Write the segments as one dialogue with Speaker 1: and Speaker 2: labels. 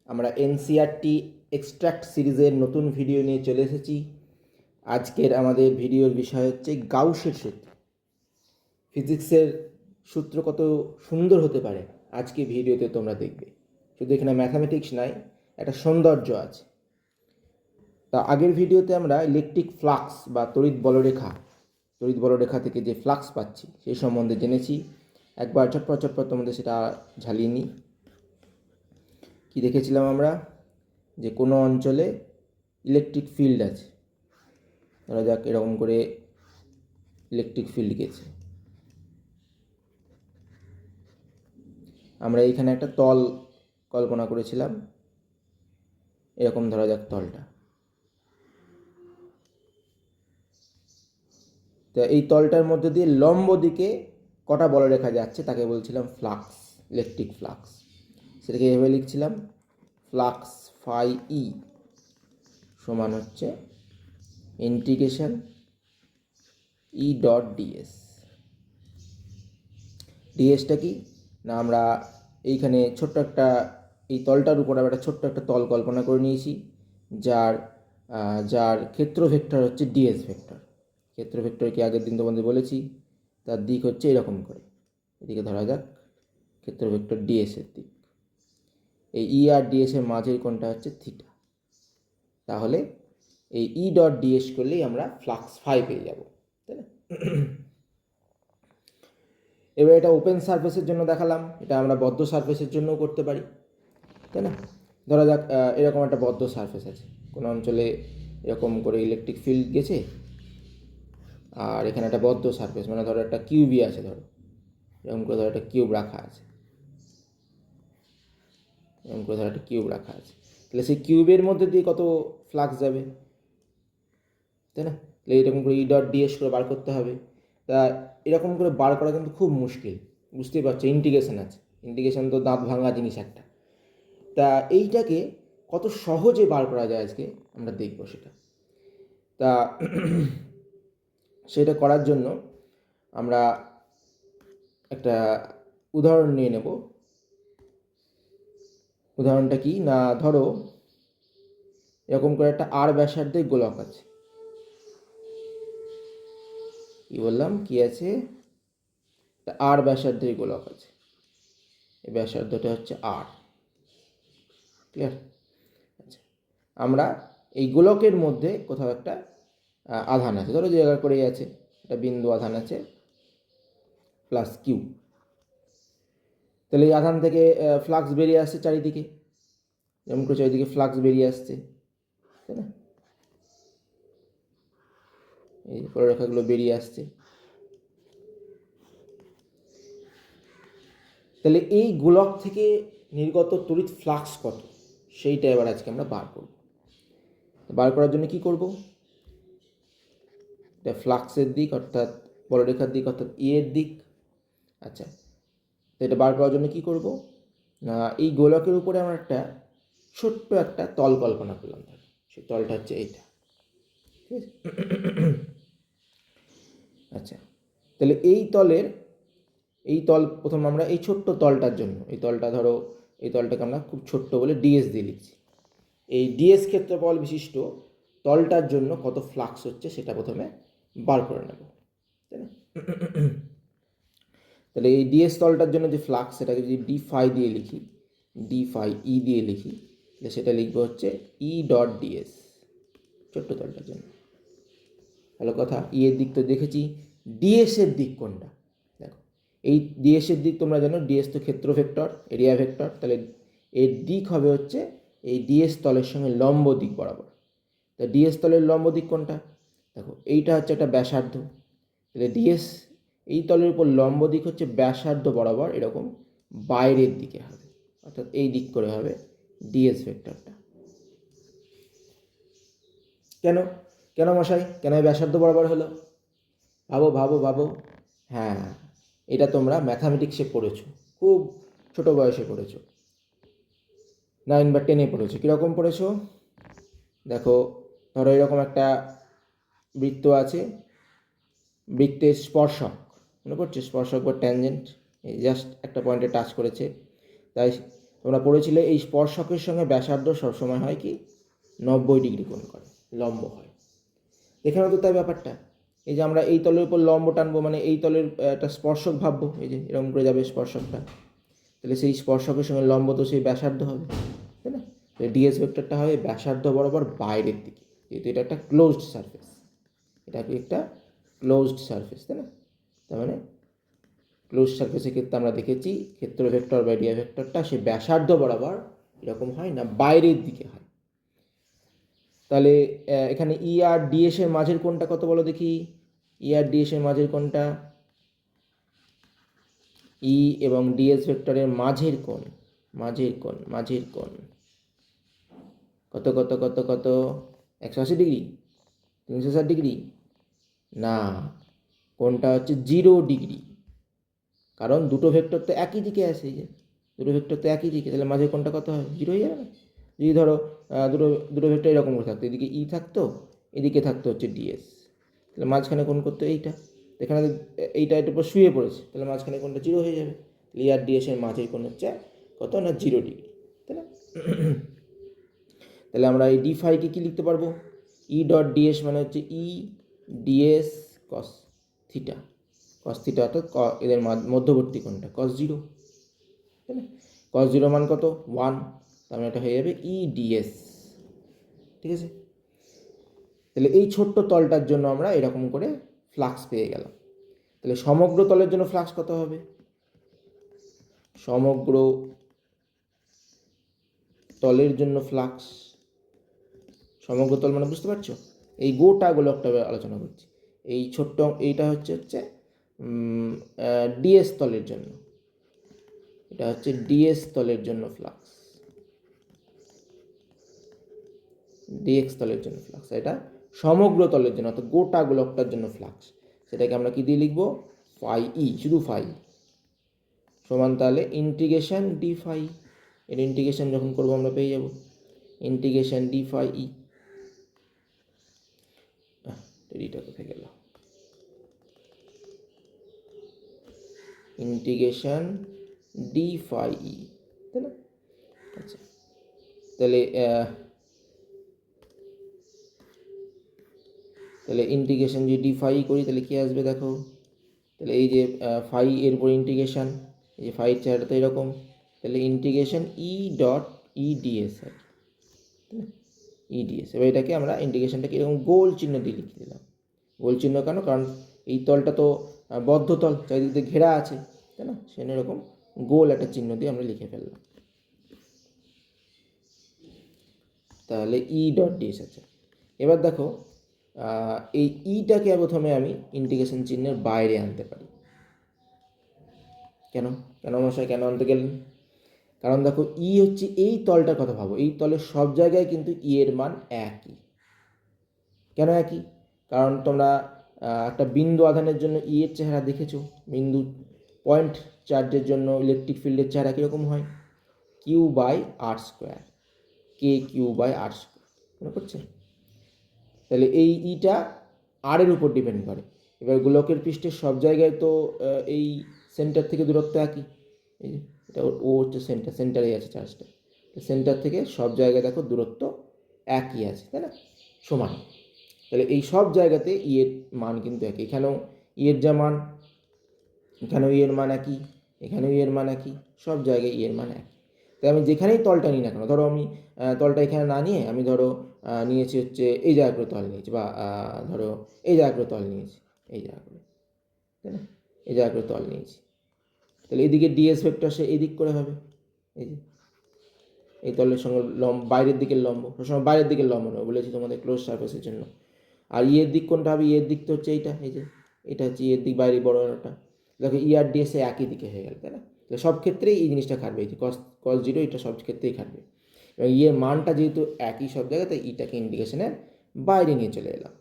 Speaker 1: আমরা NCERT extract সিরিজের নতুন ভিডিও নিয়ে চলে এসেছি। আজকের আমাদের ভিডিওর বিষয় হচ্ছে গাউসের সূত্র। ফিজিক্সের সূত্র কত সুন্দর হতে পারে আজকে ভিডিওতে তোমরা দেখবে। শুধু এখানে ম্যাথামেটিক্স নাই, একটা সৌন্দর্য আছে। তা আগের ভিডিওতে আমরা ইলেকট্রিক ফ্লাক্স বা তড়িৎ বলরেখা থেকে যে ফ্লাক্স পাচ্ছি সেই সম্বন্ধে জেনেছি। একবার চটপট তোমাদের সেটা ঝালিয়ে নিই। কী দেখেছিলাম আমরা? যে কোনো অঞ্চলে ইলেকট্রিক ফিল্ড আছে, ধরা যাক এরকম করে ইলেকট্রিক ফিল্ড গেছে। আমরা এইখানে একটা তল কল্পনা করেছিলাম, এরকম ধরা যাক তলটা। তো এই তলটার মধ্যে দিয়ে লম্ব দিকে কটা বলরেখা যাচ্ছে তাকে বলছিলাম ফ্লাক্স, ইলেকট্রিক ফ্লাক্স। সেটাকে এভাবে লিখছিলাম, ফ্লাক্স ফাই ই সমান হচ্ছে ইন্টিগ্রেশন ই ডট ডিএস। ডিএসটা কি না, আমরা এইখানে ছোট্ট একটা, এই তলটার উপর আমরা একটা ছোট্ট একটা তল কল্পনা করে নিয়েছি, যার যার ক্ষেত্র ভেক্টর হচ্ছে ডিএস ভেক্টর। ক্ষেত্র ভেক্টরকে আগের দিন তোমাদের বলেছি, তার দিক হচ্ছে এরকম করে, এদিকে ধরা যাক ক্ষেত্র ভেক্টর ডিএসের দিক। এই ই আর ডিএসের মাঝের কোণটা হচ্ছে থিটা। তাহলে এই ই ডট ডিএস করলেই আমরা ফ্লাক্স ফাই পেয়ে যাব, তাই না? এবার এটা ওপেন সারফেসের জন্য দেখালাম, এটা আমরা বদ্ধ সারফেসের জন্যও করতে পারি, তাই না? ধরা যাক এরকম একটা বদ্ধ সারফেস আছে, কোনো অঞ্চলে এরকম করে ইলেকট্রিক ফিল্ড গেছে, আর এখানে একটা বদ্ধ সারফেস, মানে ধরো একটা কিউবই আছে, ধরো এরকম করে ধরো একটা কিউব রাখা আছে, এরকম করে ধরো একটা কিউব রাখা আছে। তাহলে সেই কিউবের মধ্যে দিয়ে কত ফ্লাক্স যাবে, তাই না? তাহলে এরকম করে ই ডট ডিএস করে বার করতে হবে। তা এরকম করে বার করা কিন্তু খুব মুশকিল, বুঝতেই পারছো। ইন্টিগ্রেশন আছে, ইন্টিগ্রেশন তো দাঁত ভাঙা জিনিস একটা। তা এইটাকে কত সহজে বার করা যায় আজকে আমরা দেখব সেটা। তা সেটা করার জন্য আমরা একটা উদাহরণ নিয়ে নেব। উদাহরণটা কি না, ধরো এরকম করে একটা আর ব্যাসার্ধের গোলক আছে। কি বললাম, কি আছে? আর ব্যাসার্ধের গোলক আছে, এই ব্যাসার্ধটা হচ্ছে আর। ক্লিয়ার? আচ্ছা, আমরা এই গোলকের মধ্যে কোথাও একটা আধান আছে, ধরো যে জায়গা করেই আছে, একটা বিন্দু আধান আছে প্লাস কিউ। তাহলে এই আধান থেকে ফ্লাক্স বেরিয়ে আসছে চারিদিকে, যেমন করে চারিদিকে ফ্লাক্স বেরিয়ে আসছে, তাই না? এই রেখাগুলো বেরিয়ে আসছে। তাহলে এই গোলক থেকে নির্গত তড়িৎ ফ্লাক্স কত, সেইটা এবার আজকে আমরা বার করব। বার করার জন্য কি করব? এটা ফ্লাক্সের দিক, অর্থাৎ বলরেখার দিক, অর্থাৎ ই এর দিক। আচ্ছা, তো এটা বার করার জন্য কি করব না, এই গোলকের উপরে আমরা একটা ছোট্ট একটা তল কল্পনা করলাম, সেই তলটা হচ্ছে এইটা, ঠিক আছে? আচ্ছা, তাহলে এই তল প্রথম আমরা এই ছোট্ট তলটার জন্য, এই তলটা ধরো, এই তলটাকে আমরা খুব ছোট্ট বলে ডিএস দিয়ে লিখছি। এই ডিএস ক্ষেত্রফল বিশিষ্ট তলটার জন্য কত ফ্লাক্স হচ্ছে সেটা প্রথমে বার করে নেব, তাই না? তাহলে এই ডিএস তলটার জন্য যে ফ্লাক্স, সেটাকে যদি ডি ফাই দিয়ে লিখি, ডি ফাই ই দিয়ে লিখি, তাহলে সেটা লিখবো হচ্ছে ই ডট ডিএস, ছোট্ট তলটার জন্য। ভালো কথা, ই এর দিক তো দেখেছি, ডিএস এর দিক কোনটা? দেখো, এই ডিএস এর দিক তোমরা জানো, ডিএস তো ক্ষেত্র ভেক্টর, এরিয়া ভেক্টর। তাহলে এর দিক হবে হচ্ছে এই ডিএস তলের সঙ্গে লম্ব দিক বরাবর। তা ডিএস তলের লম্ব দিক কোনটা? দেখো, এইটা হচ্ছে একটা ব্যাসার্ধ, তাহলে ডিএস এই তলের উপর লম্ব দিক হচ্ছে ব্যাসার্ধ বরাবর এরকম বাইরের দিকে হবে, অর্থাৎ এই দিক করে হবে ডিএস ভেক্টরটা। কেন কেন মশাই, কেন ব্যাসার্ধ বরাবর হলো? ভাবো ভাবো ভাবো। হ্যাঁ, এটা তোমরা ম্যাথামেটিক্সে পড়েছো, খুব ছোট বয়সে পড়েছো, 9 বা 10-এ পড়েছো। কীরকম পড়েছো দেখো, ধরো এরকম একটা বৃত্ত আছে, বৃত্তের স্পর্শক, মনে পড়ছে? স্পর্শক বা ট্যানজেন্ট, এই জাস্ট একটা পয়েন্টে টাচ করেছে, তাই তোমরা পড়েছিলে এই স্পর্শকের সঙ্গে ব্যাসার্ধ সবসময় হয় কি 90 ডিগ্রি কোণ করে, লম্ব হয়। এখানেও তো তাই ব্যাপারটা, এই যে আমরা এই তলের উপর লম্ব টানবো, মানে এই তলের একটা স্পর্শক ভাববো, এই যে এরকম করে যাবে স্পর্শকটা, তাহলে সেই স্পর্শকের সঙ্গে লম্ব তো সেই ব্যাসার্ধ হবে, তাই না? ডিএস ভেক্টরটা হবে ব্যাসার্ধ বরাবর বাইরের দিকে, যেহেতু এটা একটা ক্লোজড সারফেস, এটা কি একটা ক্লোজড সারফেস, তাই না? তার মানে ক্লোজ সারফেসের ক্ষেত্রে আমরা দেখেছি ক্ষেত্র ভেক্টর বা এরিয়া ভেক্টরটা সে ব্যাসার্ধ বরাবর এরকম হয় না, বাইরের দিকে হয়। তাহলে এখানে ই আর ডিএস এর মাঝের কোণটা কত বলো দেখি? ই আর ডিএস এর মাঝের কোণটা, ই এবং ডিএস ভেক্টরের মাঝের কোণ, মাঝের কোণ কত কত কত কত 180 ডিগ্রি, 360 ডিগ্রি না, কোণটা হচ্ছে 0 ডিগ্রি। কারণ দুটো ভেক্টর তো একই দিকে আছে, যে দুটো ভেক্টর তো একই দিকে, তাহলে মাঝের কোণটা কত হয়? 0 হয়ে যাবে না? যদি ধরো দুটো দুটো ভেক্টর এরকম করে থাকতো, এদিকে ই থাকতো, এদিকে থাকতো হচ্ছে ডিএস, তাহলে মাঝখানে কোণ করতো এইটা, এখানে এইটা এটার উপর শুয়ে পড়েছে, তাহলে মাঝখানে কোণটা 0 হয়ে যাবে। ই আর ডিএস এর মাঝের কোণ হচ্ছে কত না 0 ডিগ্রি, তাই না? তাহলে আমরা এই ডি ফাইকে কী লিখতে পারবো? ই ডট ডিএস মানে হচ্ছে ই ডিএস কস থিটা, অর্থাৎ এদের মধ্যবর্তী কোণটা cos 0, তাই না? cos 0 মান কত? 1, তার মানে এটা হয়ে যাবে ই ডিএস, ঠিক আছে? তাহলে এই ছোট্ট তলটার জন্য আমরা এরকম করে ফ্লাক্স পেয়ে গেলাম। তাহলে সমগ্র তলের জন্য ফ্লাক্স কত হবে? সমগ্র তলের জন্য ফ্লাক্স, সমগ্র তল মানে বুঝতে পারছো, এই গোটা গোলকটা আলোচনা করছি, এই ছোট্ট এইটা হচ্ছে ডিএস তলের জন্য, এটা হচ্ছে ডিএস তলের জন্য ফ্লাক্স, ডিএক্স তলের জন্য ফ্লাক্স, এটা সমগ্র তলের জন্য অর্থাৎ গোটা গোলকটার জন্য ফ্লাক্স। সেটাকে আমরা কি দিয়ে লিখবো? ফাই ই, শুধু ফাই সমান তাহলে ইন্টিগ্রেশন ডি ফাই, এর ইন্টিগ্রেশন যখন করবো আমরা পেয়ে যাব ইন্টিগ্রেশন ডি ফাই ই। এডিটা কোথায় গেল? ইন্টিগ্রেশন ডি ফাই ই, তাই না? আচ্ছা, তাহলে ইন্টিগ্রেশন যদি ডি ফাই করি তাহলে কী আসবে দেখো? তাহলে এই যে ফাই এর উপর ইন্টিগ্রেশন, এই যে ফাইয়ের চেহারাটা তো এরকম, তাহলে integration E dot E DS আর ই ডিএস। এবার এটাকে আমরা ইন্টিগ্রেশনটাকে এরকম গোল চিহ্ন দিয়ে লিখে দিলাম। গোল চিহ্ন কেন? কারণ এই তলটা তো বদ্ধ তল, চারিদিক দিয়ে ঘেরা আছে, তাই না? সেখানে এরকম গোল একটা চিহ্ন দিয়ে আমরা লিখে ফেললাম। তাহলে ই ডট ডিএস আছে। এবার দেখো এই ইটাকে প্রথমে আমি ইন্টিগ্রেশন চিহ্নের বাইরে আনতে পারি। কেন মশাই কেন আনতে গেলেন? কারণ দেখো ই হচ্ছে এই তলটার কথা ভাবো, এই তলের সব জায়গায় কিন্তু ই এর মান একই। কেন একই? কারণ তোমরা একটা বিন্দু আধানের জন্য ই এর চেহারা দেখেছো, বিন্দু পয়েন্ট চার্জের জন্য ইলেকট্রিক ফিল্ডের চেহারা কীরকম হয়? Q by r square, k q by r square, মনে করছে? তাহলে এই ইটা আর এর উপর ডিপেন্ড করে। এবার গোলকের পৃষ্ঠের সব জায়গায় তো এই সেন্টার থেকে দূরত্ব একই, এই যে এটা ও হচ্ছে সেন্টারেই আছে চার্জটা, সেন্টার থেকে সব জায়গায় দেখো দূরত্ব একই আছে, তাই না? সমান। তাহলে এই সব জায়গাতে ই এর মান কিন্তু একই, এখানেও ই এর যা মান, এখানেও ই এর মান একই, এখানেও ই এর মান একই, সব জায়গায় ই এর মান একই। তাই আমি যেখানেই তলটা নিই না কেন, ধরো আমি তলটা এখানে না নিয়ে আমি ধরো নিয়েছি হচ্ছে এই জায়গা করে তল নিয়েছি, বা ধরো এই জায়গা করে তল নিয়েছি, এই জায়গা করে, তাই না? এই জায়গা করে তল নিয়েছি, তাহলে এদিকে ডিএস ভেক্টর সে এই দিক করে হবে, এই যে এই তলের সঙ্গে বাইরের দিকের লম্ব, সবসময় বাইরের দিকের লম্ব নয়, বলেছি তোমাদের ক্লোজ সারফেসের জন্য। আর ইয়ের দিক কোনটা হবে? ইয়ের দিক তো হচ্ছে এইটা, এই যে এটা হচ্ছে ইয়ের দিক, বাইরে বড়টা। দেখো ই আর ডিএস একই দিকে হয়ে গেল, তাই না? তাহলে সব ক্ষেত্রেই এই জিনিসটা খাটবে, এই যে কস 0 এটা সব ক্ষেত্রেই খাটবে। এবং ইয়ের মানটা যেহেতু একই সব জায়গায়, তাই ইটাকে ইন্টিগ্রেশনের বাইরে নিয়ে চলে এলাম,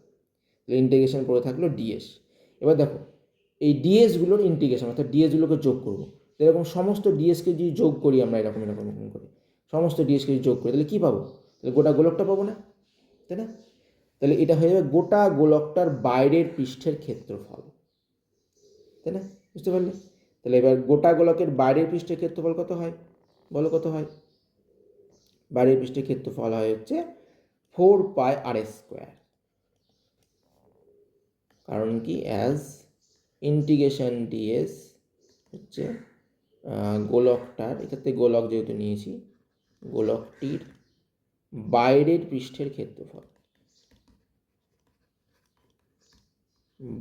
Speaker 1: তাহলে ইন্টিগ্রেশন পড়ে থাকলো ডিএস। এবার দেখো এই ডিএসগুলোর ইন্টিগ্রেশন, অর্থাৎ ডিএসগুলোকে যোগ করবো, এরকম সমস্ত ডিএসকে যদি যোগ করি আমরা এরকম করে সমস্ত ডিএসকে যদি যোগ করি তাহলে কী পাবো? তাহলে গোটা গোলকটা পাবো না, তাই না? তাহলে এটা হয়ে যাবে গোটা গোলকটার বাইরের পৃষ্ঠের ক্ষেত্রফল, তাই না? বুঝতে পারলে? তাহলে এবার গোটা গোলকের বাইরের পৃষ্ঠের ক্ষেত্রফল কত হয় বলো কত হয়? বাইরের পৃষ্ঠের ক্ষেত্রফল হয় হচ্ছে 4πr²। কারণ কি, অ্যাজ ইন্টিগ্রেশন ডিএস হচ্ছে গোলকটার, এক্ষেত্রে গোলক যেহেতু নিয়েছি, গোলকটির বাইরের পৃষ্ঠের ক্ষেত্রফল,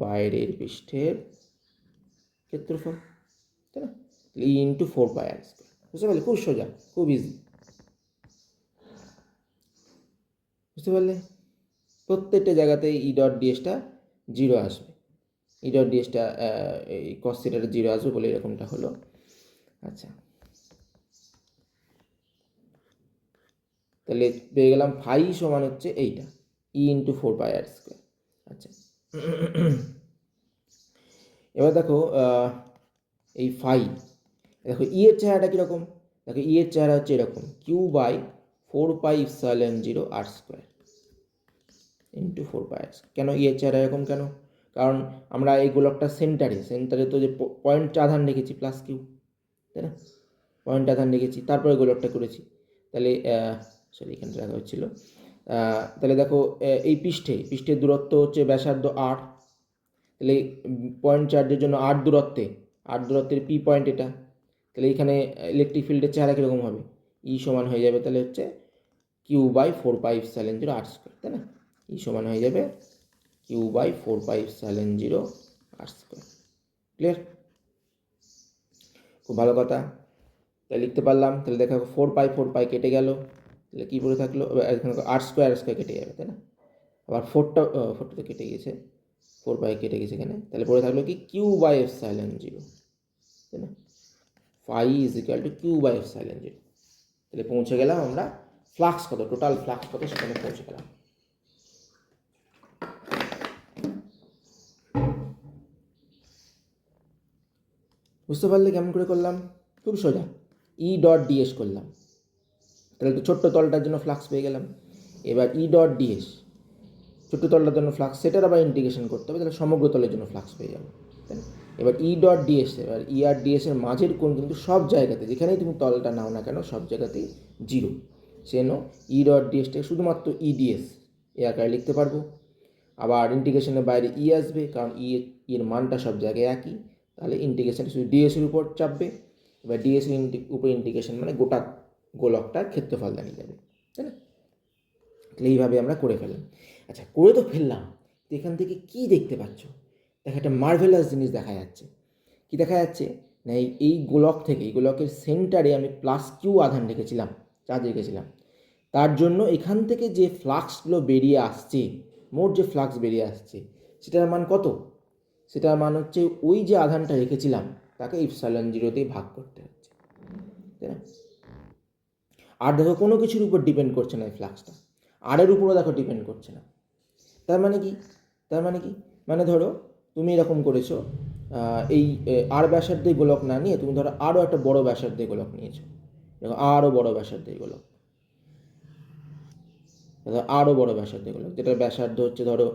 Speaker 1: বাইরের পৃষ্ঠের ক্ষেত্রফল, তাই না? ই ইন্টু 4πr²। বুঝতে পারলে? খুব সোজা, খুব ইজি। বুঝতে পারলে? প্রত্যেকটা জায়গাতে ই ডট ডিএসটা জিরো আসবে, ই ডট ডিএসটা এই কস থিটাটা জিরো আসবে বলে এরকমটা হলো। আচ্ছা, তাহলে পেয়ে গেলাম ফাই সমান হচ্ছে এইটা, ই ইন্টু 4πr²। আচ্ছা, এবার দেখো এই ফাই, দেখো ই এর চেহারাটা কীরকম? দেখো ই এর চেহারা হচ্ছে এরকম, Q/4πε0r² ইন্টু 4πr²। কেন ই এর চেহারা এরকম কেন? কারণ আমরা এই গোলকটা সেন্টারে তো যে পয়েন্ট আধান রেখেছি প্লাস কিউ, তাই না? পয়েন্ট আধান রেখেছি, তারপরে গোলকটা করেছি। তাহলে সরি, এখানটা রাখা হচ্ছিল। তাহলে দেখো এই পৃষ্ঠের দূরত্ব হচ্ছে ব্যাসার্ধ আর, তাহলে পয়েন্ট চার্জের জন্য আর দূরত্বের পি পয়েন্ট এটা, তাহলে এখানে ইলেকট্রিক ফিল্ডের চেহারা কীরকম হবে? ই সমান হয়ে যাবে তাহলে হচ্ছে Q/4πε0r², তাই না? ই সমান হয়ে যাবে Q/4πε0r²। ক্লিয়ার? খুব ভালো কথা। তাই লিখতে পারলাম। তাহলে দেখো 4π কেটে গেল, তাহলে কী পড়ে থাকলো? এখানে r² কেটে যাবে, তাই না? আবার ফোরটা তো কেটে গেছে, 4π কেটে গেছে এখানে, তাহলে পড়ে থাকলো কি Q/ε0, তাই না? Phi is equal to Q/ε0। তাহলে পৌঁছে গেলাম আমরা ফ্লাক্স কত, টোটাল ফ্লাক্স কত সেখানে পৌঁছে গেলাম। বুঝতে পারলে কেমন করে করলাম? খুব সোজা, ই ডট ডিএস করলাম, তাহলে তো ছোট্ট তলটার জন্য ফ্লাক্স পেয়ে গেলাম। এবার ই ডট ডিএস, ছোট্ট তলটার জন্য ফ্লাক্স, সেটার আবার ইন্টিগ্রেশন করতে হবে, তাহলে সমগ্র তলের জন্য ফ্লাক্স পেয়ে যাবো, তাই না? এবার ই ডট ডিএস, এবার ই আর ডিএস এর মাঝের কোণ কিন্তু সব জায়গাতে, যেখানেই তুমি তলটা নাও না কেন, সব জায়গাতেই জিরো। সেন ই ডট ডিএসটাকে শুধুমাত্র ইডিএস এই আকারে লিখতে পারবো। আবার ইন্টিগ্রেশনের বাইরে ই আসবে, কারণ এর মানটা সব জায়গায় একই, তাহলে ইন্টিগ্রেশন শুধু ডিএসের উপর চাপবে। এবার ডিএস এর উপর ইন্টিগ্রেশন মানে গোটা গোলকটার ক্ষেত্রফল দাঁড়িয়ে যাবে, তাই না? তাহলে এইভাবে আমরা করে ফেললাম। আচ্ছা, করে তো ফেললাম, তো এখান থেকে কী দেখতে পাচ্ছ? দেখো একটা মার্ভেলাস জিনিস দেখা যাচ্ছে। কি দেখা যাচ্ছে না, এই গোলক থেকে, এই গোলকের সেন্টারে আমি প্লাস কিউ আধান রেখেছিলাম, চার্জ রেখেছিলাম, তার জন্য এখান থেকে যে ফ্লাক্সগুলো বেরিয়ে আসছে, মোট যে ফ্লাক্স বেরিয়ে আসছে, সেটার মান কত? সেটার মান হচ্ছে ওই যে আধানটা রেখেছিলাম তাকে ε0 দিয়ে ভাগ করতে হচ্ছে, তাই না? আর দেখো কোনো কিছুর উপর ডিপেন্ড করছে না এই ফ্লাক্সটা, আরের উপরও দেখো ডিপেন্ড করছে না। তার মানে কি? মানে ধরো তুমি এরকম করেছো, এই আর ব্যাসার্ধের গোলক না নিয়ে তুমি ধরো আরও একটা বড় ব্যাসার্ধের গোলক নিয়েছো, দেখো আরও বড় ব্যাসার্ধের গোলক, যেটার ব্যাসার্ধ হচ্ছে ধরো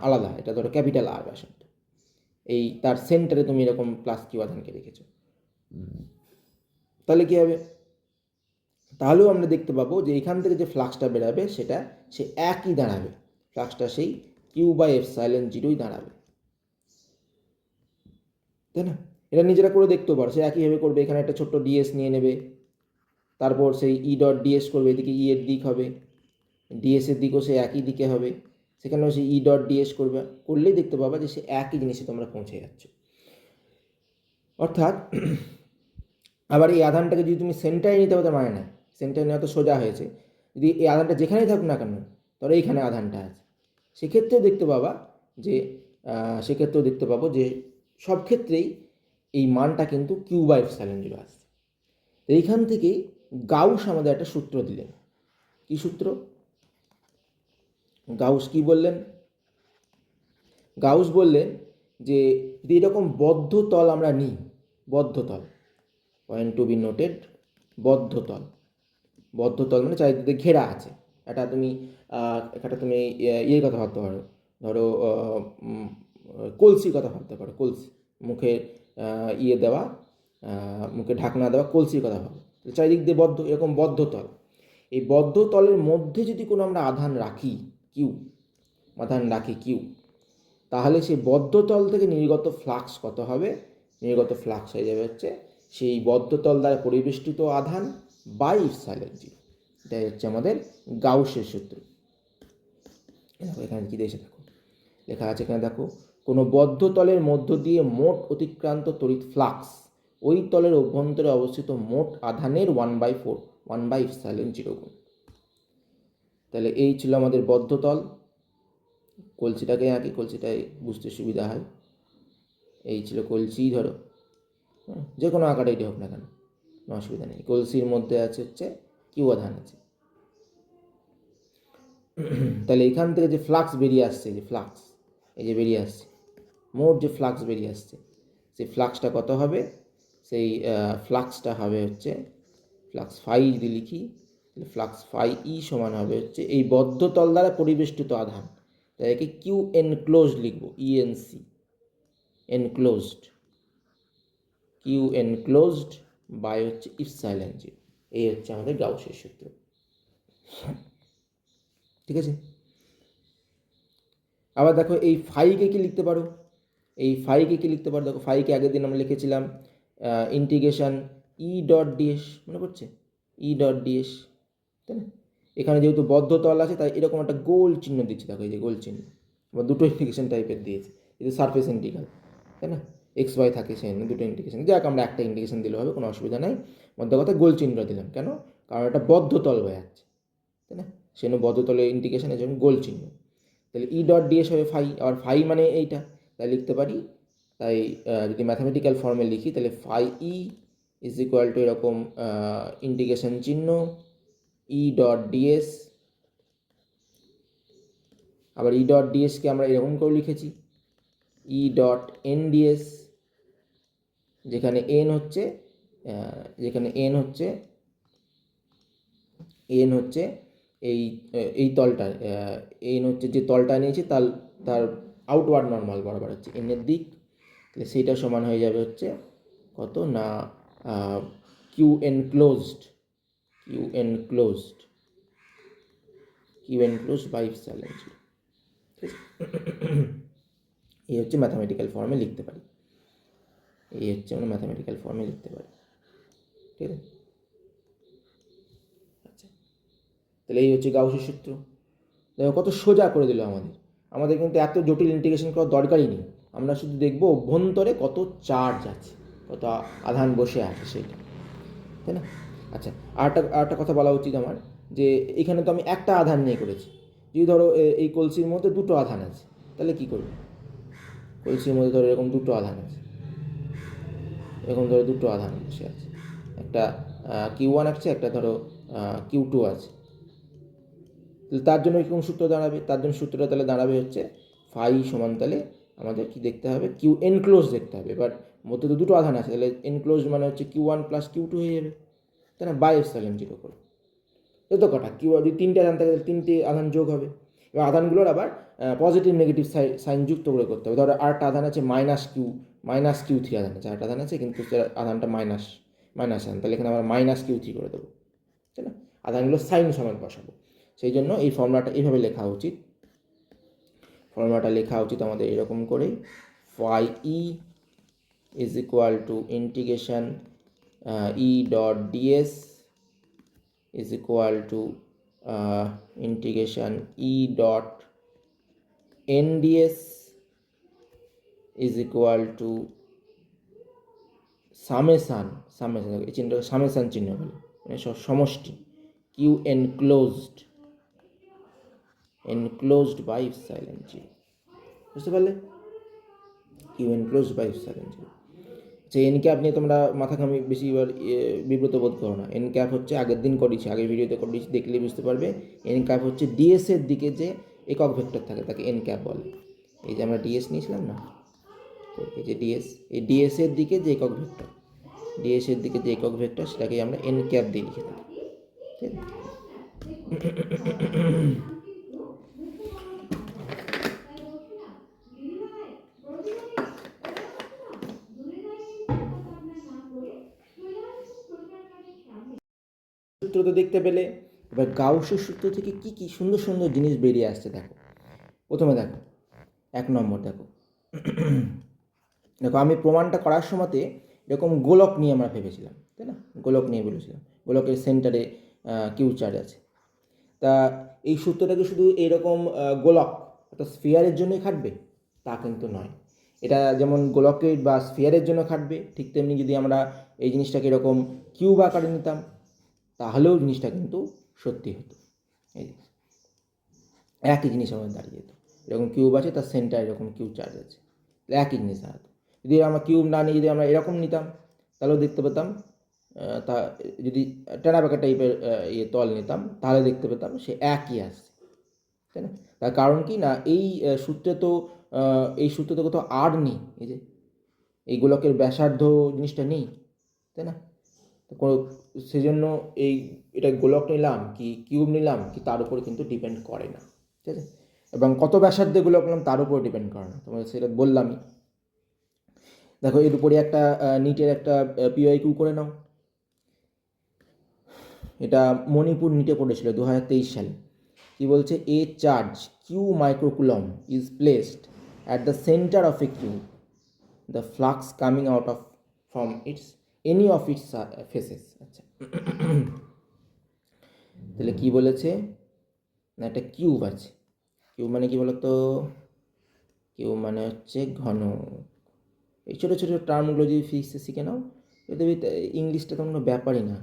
Speaker 1: আলাদা, এটা ধরো ক্যাপিটাল আর ব্যাসার্ধ, এই তার সেন্টারে তুমি এরকম প্লাস কিউ আধানকে রেখেছো, তাহলে কী হবে? তাহলেও আমরা দেখতে পাবো যে এখান থেকে যে ফ্লাক্সটা বেরাবে সেটা সে একই দাঁড়াবে, ফ্লাক্সটা সেই Q/ε0ই দাঁড়াবে, তাই না? এটা নিজেরা করে দেখতেও পারো, সে একইভাবে করবে। এখানে একটা ছোট্ট ডিএস নিয়ে নেবে, তারপর সেই ই ডট ডিএস করবে, এদিকে ই এর দিক হবে, ডিএস এর দিকও সে একই দিকে হবে, সেখানেও সে ই ডট ডিএস করবে, করলেই দেখতে পাবা যে সে একই জিনিসে তোমরা পৌঁছে যাচ্ছ। অর্থাৎ আবার এই আধানটাকে যদি তুমি সেন্টারে নিতে হবে তার মানে না, সেন্টারে নেওয়া তো সোজা হয়েছে, যদি এই আধানটা যেখানেই থাকুক না কেন, তবে এইখানে আধানটা আছে, সেক্ষেত্রেও দেখতে পাবো যে সব ক্ষেত্রেই এই মানটা কিন্তু Q/ε0 আসছে। তো এইখান থেকে গাউস আমাদের একটা সূত্র দিলেন। কি সূত্র? গাউস কি বললেন? গাউস বললেন যে যদি এরকম বদ্ধ তল আমরা নিই, বদ্ধ তল, পয়েন্ট টু বি নোটেড, বদ্ধ তল মানে চারিদিকে ঘেরা আছে, একটা তুমি ইয়ের কথা ভাবতে পারো, ধরো কলসির কথা ভাবতে পারো, কলসি, মুখে ইয়ে দেওয়া, মুখে ঢাকনা দেওয়া কলসির কথা ভাবো, চারিদিক দিয়ে বদ্ধ, এরকম বদ্ধ তল। এই বদ্ধ তলের মধ্যে যদি কোনো আমরা আধান রাখি কিউ, তাহলে সেই বদ্ধ তল থেকে নির্গত ফ্লাক্স কত হবে? নির্গত ফ্লাক্স হয়ে যাবে হচ্ছে সেই বদ্ধ তল দ্বারা পরিবেষ্টিত আধান বাই ইপসাইলন জিরো। এটাই হচ্ছে আমাদের গাউসের সূত্র। এখানে কি দিয়েছে দেখো, লেখা আছে এখানে দেখো, কোনো বদ্ধ তলের মধ্য দিয়ে মোট অতিক্রান্ত তড়িৎ ফ্লাক্স ওই তলের অভ্যন্তরে অবস্থিত মোট আধানের 1/4 1/ε0 গুণ। তাহলে এই ছিল আমাদের বদ্ধ তল। কলসিটাকে আঁকি, কলসিটাই বুঝতে সুবিধা হয়। এই ছিল কলসি, ধরো যে কোনো আঁকাটাই হোক না কেন, কোনো অসুবিধা নেই। কলসির মধ্যে আছে হচ্ছে কিউ আধান আছে। তাহলে এখান থেকে যে ফ্লাক্স বেরিয়ে আসছে, যে ফ্লাক্স এই যে বেরিয়ে আসছে, মোট যে ফ্লাক্স বেরিয়ে আসছে, সেই ফ্লাক্সটা কত হবে? সেই ফ্লাক্সটা হবে হচ্ছে ফ্লাক্স ফাই যদি লিখি, তাহলে ফ্লাক্স ফাই ই সমান হবে হচ্ছে এই বদ্ধ তল দ্বারা পরিবেষ্টিত আধান, তাই একে কিউ এনক্লোজড লিখবো, E N C enclosed, q enclosed by হচ্ছে ইপসাইলন জিরো। এই হচ্ছে আমাদের গাউসের সূত্র। ঠিক আছে, আবার দেখো এই ফাইকে কি লিখতে পারো? দেখো ফাইকে আগের দিন আমরা লিখেছিলাম ইন্টিগ্রেশন ই ডট ডিএস, মনে পড়ছে? ই ডট ডিএস, তাই না? এখানে যেহেতু বদ্ধ তল আছে তাই এরকম একটা গোল চিহ্ন দিচ্ছে, দেখো এই যে গোল চিহ্ন, বা দুটো ইন্টিগ্রেশন টাইপের দিয়েছে, এই যে সারফেস ইন্টিগ্রাল, তাই না? এক্স ওয়াই থাকে সেখানে দুটো ইন্টিগ্রেশন, যাক আমরা একটা ইন্টিগ্রেশন দিলে হবে, কোনো অসুবিধা নাই। মধ্যে কথা গোল চিহ্ন দিলাম কেন? কারণ এটা বদ্ধ তল হয়ে যাচ্ছে, তাই না? সেজন্য বদ্ধ তলের ইন্টিগ্রেশনের জন্য গোল চিহ্ন। তাহলে ই ডট ডিএস হবে ফাই, আর ফাই মানে এইটা, তাই লিখতে পারি। তাই যদি ম্যাথামেটিক্যাল ফর্মে লিখি তাহলে phi E is equal to এরকম ইন্টিগ্রেশন চিহ্ন ই ডট ডিএস, আবার ই ডট ডিএসকে আমরা এরকম করে লিখেছি ই ডট এন ডিএস, যেখানে এন হচ্ছে এই এই তলটা, এন হচ্ছে যে তলটা নিয়েছি তার আউটওয়ার্ড নর্মাল বরাবর হচ্ছে এনের দিক, তাহলে সেইটা সমান হয়ে যাবে হচ্ছে কত না q enclosed by epsilon zero. ঠিক আছে, এই হচ্ছে ম্যাথামেটিক্যাল ফর্মে লিখতে পারি, ঠিক আছে। আচ্ছা, তাহলে এই হচ্ছে গাউসের সূত্র। দেখো কত সোজা করে দিল আমাদের কিন্তু এত জটিল ইন্টিগ্রেশন করার দরকারই নেই। আমরা শুধু দেখব অভ্যন্তরে কত চার্জ আছে, কত আধান বসে আছে সেইটা, তাই না? আচ্ছা, আরেকটা কথা বলা উচিত আমার, যে এখানে তো আমি একটা আধান নিয়ে করেছি। যদি ধরো এই কলসির মধ্যে দুটো আধান আছে, তাহলে কি করবে? কলসির মধ্যে ধরো এরকম দুটো আধান আছে, দুটো আধান বসে আছে, একটা কিউ ওয়ান আছে, একটা ধরো কিউ টু আছে। তার জন্য কোন সূত্র দাঁড়াবে? তার জন্য সূত্রটা তাহলে দাঁড়াবে হচ্ছে ফাই সমান, তাহলে আমাদের কি দেখতে হবে? কিউ এনক্লোজ দেখতে হবে। এবার মধ্যে তো দুটো আধান আছে, তাহলে এনক্লোজ মানে হচ্ছে q one plus q two হয়ে যাবে, তাই না? বাই ইপসাইলন জিরো করে এত কটা কিউ, যদি তিনটে আধান থাকে তাহলে তিনটে আধান যোগ হবে। এবার আধানগুলোর আবার পজিটিভ নেগেটিভ সাইন যুক্ত করে করতে হবে। ধরো আরেকটা আধান আছে মাইনাস কিউ থ্রি আধান আছে, আরেকটা আধান আছে কিন্তু আধানটা মাইনাস আধান, তাহলে এখানে আমরা মাইনাস কিউ থ্রি করে দেবো, তাই না? আধানগুলো সাইন সমান বসাবো। সেই জন্য এই ফর্মুলাটা এইভাবে লেখা উচিত। আমাদের এরকম করে, phi E is equal to integration E dot D S is equal to integration E dot N D S is equal to summation, এই চিহ্নটাকে সামেশান চিহ্ন বলে, মানে সমষ্টি q enclosed by epsilon zero. বুঝতে পারলে? Q enclosed by epsilon zero. আচ্ছা, N cap নিয়ে তোমরা মাথা ঘামি বেশি এবার বিব্রত বোধ করো না। এন ক্যাপ হচ্ছে আগের ভিডিওতে করেছি, দেখলে বুঝতে পারবে। এন ক্যাপ হচ্ছে ডিএস এর দিকে যে একক ভেক্টর থাকে তাকে এন ক্যাপ বলে। এই যে আমরা ডিএস নিয়েছিলাম না, এই যে এই ডিএস এর দিকে যে একক ভেক্টর, সেটাকে আমরা এন ক্যাপ দিয়ে লিখে থাকি, ঠিক আছে? তো দেখতে পেলে। এবার গাউসের সূত্র থেকে কি কি সুন্দর সুন্দর জিনিস বেরিয়ে আসছে দেখো। প্রথমে দেখো 1 নম্বর দেখো দেখো আমি প্রমাণটা করার সময়তে এরকম গোলক নিয়ে আমরা ভেবেছিলাম, তাই না? গোলক নিয়ে বলেছিলাম, গোলকের সেন্টারে কিউ চার্জ আছে। তা এই সূত্রটাকে শুধু এরকম গোলক অর্থাৎ স্ফিয়ারের জন্যই খাটবে তা কিন্তু নয়। এটা যেমন গোলকের বা স্ফিয়ারের জন্য খাটবে, ঠিক তেমনি যদি আমরা এই জিনিসটাকে এরকম কিউব আকারে নিতাম তাহলেও জিনিসটা কিন্তু সত্যি হতো। এই একই জিনিস আমাদের দাঁড়িয়ে যেত, এরকম কিউব আছে তার সেন্টার এরকম কিউ চার্জ আছে, একই জিনিস দাঁড়াতো। যদি আমরা কিউব না নিয়ে যদি আমরা এরকম নিতাম তাহলেও দেখতে পেতাম, তা যদি টেরাবেকা টাইপের তল নিতাম তাহলে দেখতে পেতাম সে একই আসছে, তাই না? তার কারণ কি না, এই সূত্রে তো কোথাও আর নেই, এই যে এই গোলকের ব্যাসার্ধ জিনিসটা নেই, তাই না? সেজন্য এটা গোলক নিলাম কি কিউব নিলাম কি তার উপরে কিন্তু ডিপেন্ড করে না, ঠিক আছে? এবং কত ব্যাসার্ধে গোলক নিলাম তার উপরে ডিপেন্ড করে না, তোমাদের সেটা বললামই। দেখো এর উপরে একটা নিটের একটা PYQ করে নাও। এটা মণিপুর নিটে পড়েছিল 2023 সালে। কি বলছে, a charge q microcoulomb is placed at the centre of a cube, the flux coming out of from any of its faces. আচ্ছা তাহলে কি বলেছে না, একটা কিউব আছে। কিউব মানে কি বলতো? কিউব মানে হচ্ছে ঘন। এই ছোটো ছোটো টার্মগুলো যদি ফিজিক্সে শিখে নাও, যদি ইংলিশটা তো কোনো ব্যাপারই না।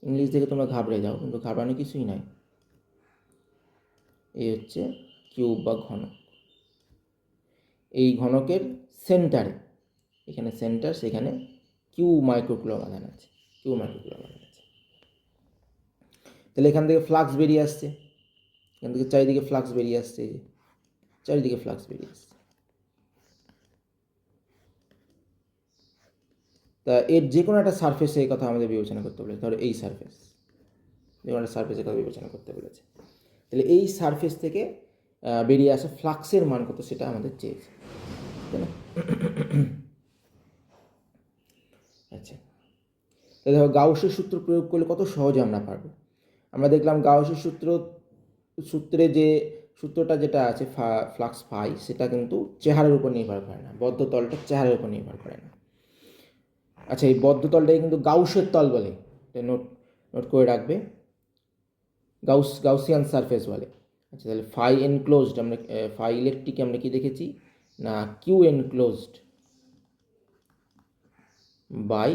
Speaker 1: ইংলিশ দেখে তোমরা ঘাবড়ে যাও, কিন্তু ঘাবড়ানো কিছুই নয়। এই হচ্ছে কিউব বা ঘনক। এই ঘনকের সেন্টারে, এখানে সেন্টার, সেখানে কিউ মাইক্রোকুলম আধান আছে, কিউ মাইক্রোকুলম আধান আছে। তাহলে এখান থেকে ফ্লাক্স বেরিয়ে আসছে, এখান থেকে চারিদিকে ফ্লাক্স বেরিয়ে আসছে, চারিদিকে ফ্লাক্স বেরিয়ে আসছে। তা এর যে কোনো একটা সারফেসে এই কথা আমাদের বিবেচনা করতে বলেছে। ধরো এই সারফেস, যে কোনো একটা সারফেসের কথা বিবেচনা করতে বলেছে। তাহলে এই সারফেস থেকে বেরিয়ে আসা ফ্লাক্সের মান কত সেটা আমাদের চেয়েছে, তাই না? আচ্ছা, তাহলে দেখো গাউসের সূত্র প্রয়োগ করলে কত সহজে আমরা পারবো। আমরা দেখলাম গাউসের সূত্রে যে সূত্রটা যেটা আছে ফ্লাক্স ফাই, সেটা কিন্তু চেহারার উপর নির্ভর করে না, বদ্ধ তলটা চেহারার উপর নির্ভর করে না। আচ্ছা, এই বদ্ধ তলটাকে কিন্তু গাউসের তল বলে, নোট করে রাখবে, গাউসিয়ান সারফেস বলে। আচ্ছা, তাহলে ফাই এনক্লোজড, আমরা ফাই ইলেকট্রিক আমরা কি দেখেছি না, q enclosed by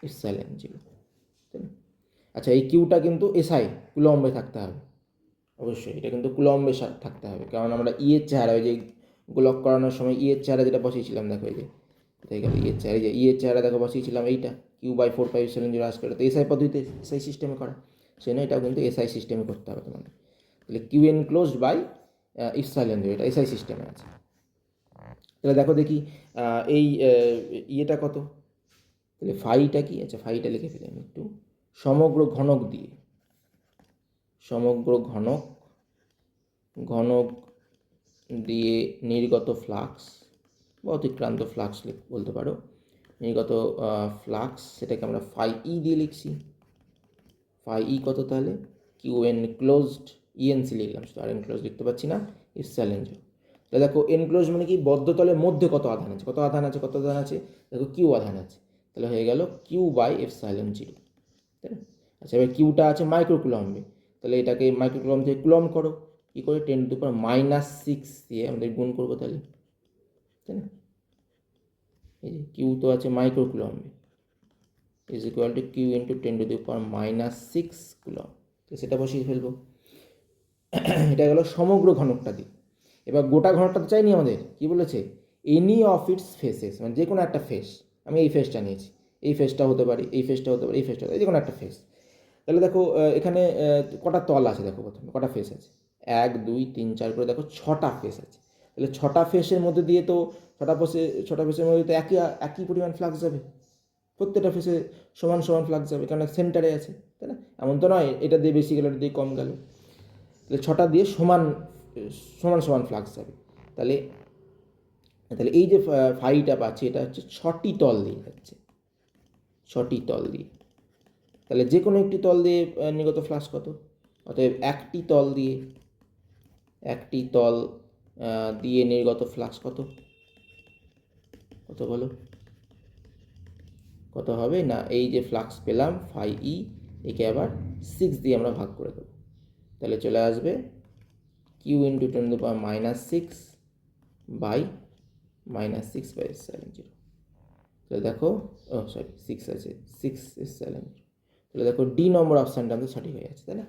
Speaker 1: epsilon zero, তাই না? আচ্ছা, এই কিউটা কিন্তু এসআই কুলম্বে থাকতে হবে, অবশ্যই এটা কিন্তু কুলম্বে থাকতে হবে, কারণ আমরা ইয়ের চেহারা, ওই যে গোলক করানোর সময় ইয়ের চেহারা যেটা বসিয়েছিলাম, দেখো এই যে কোথায় গেল ইয়ের চেহারা, এই যে ইয়ের চেহারা দেখো বসিয়েছিলাম, এইটা Q/4πε0 আজ করে, তো এসআই পদ্ধতিতে এসআই সিস্টেমে করা, সেই জন্য এটাও কিন্তু এসআই সিস্টেমে করতে হবে তোমাদের। তাহলে q enclosed by epsilon zero, এটা এসআই সিস্টেমে আছে। তাহলে দেখো দেখি এই ইয়েটা কত, তাহলে ফাইটা কি, আচ্ছা ফাইটা লিখে ফেলি আমি একটু, সমগ্র ঘনক দিয়ে, সমগ্র ঘনক দিয়ে নির্গত ফ্লাক্স বা অতিক্রান্ত ফ্লাক্স বলতে পারো, নির্গত ফ্লাক্স, সেটাকে আমরা ফাই ই দিয়ে লিখছি। ফাই ই কত, তাহলে কিউ এনক্লোজড, ইএনসি লিখলাম, শুধু আর এনক্লোজ লিখতে পারছি না, ইপসাইলন জিরো। তাহলে দেখো এনক্লোজ মানে কি, বদ্ধতলের মধ্যে কত আধান আছে, দেখো কিউ আধান আছে, তাহলে হয়ে গেল Q/এপসাইলন জিরো, তাই না? আচ্ছা, এবার কিউটা আছে মাইক্রোকুলম্বে, তাহলে এটাকে মাইক্রোকুলম থেকে কুলম করো, কী করে, 10⁻⁶ দিয়ে আমাদের গুণ করবো, তাহলে, তাই না? এই যে কিউ তো আছে মাইক্রোকুলম্বে, is equal to q into 10⁻⁶ coulomb, তো সেটা বসিয়ে ফেলবো। এটা গেল সমগ্র ঘনকটা দিয়ে। এবার গোটা ঘনকটা তো চাইনি আমাদের, কি বলেছে, এনি অফ ইটস ফেসেস, মানে যে কোনো একটা ফেস, আমি এই ফেসটা নিয়েছি, এই ফেসটা হতে পারে, এই ফেসটা হতে পারে, এই ফেসটা হতে পারে, যে কোনো একটা ফেস। তাহলে দেখো এখানে কটা তল আছে, দেখো প্রথমে কটা ফেস আছে, 1 2 3 4 করে দেখো 6টা ফেস আছে। তাহলে 6টা ফেসের মধ্যে দিয়ে তো ছটা ফেসের মধ্যে তো একই পরিমাণ ফ্লাক্স যাবে, প্রত্যেকটা ফেসে সমান সমান ফ্লাক্স যাবে, কারণ সেন্টারে আছে, তাই না? এমন তো নয় এটা দিয়ে বেশি গেল, এটা দিয়ে কম গেল, তাহলে 6টা দিয়ে সমান সমান ফ্লাক্স যাবে। তাহলে এই যে ফাইটা পাচ্ছি, এটা হচ্ছে 6টি তল দিয়ে যাচ্ছে, 6টি তল দিয়ে, তাহলে যে কোনো একটি তল দিয়ে নির্গত ফ্লাক্স কত? অতএব একটি তল দিয়ে নির্গত ফ্লাক্স কত বলো? কত হবে না, এই যে ফ্লাক্স পেলাম ফাই ই, একে আবার 6 দিয়ে আমরা ভাগ করে দেবো, তাহলে চলে আসবে কিউ ইন্টু 10⁻⁻6 বাই -6/7 তাহলে দেখো, ও সরি 6 আছে, 6 is 7, তাহলে দেখো ডি নম্বর অপশানটা আমাদের সঠিক হয়ে যাচ্ছে, তাই না?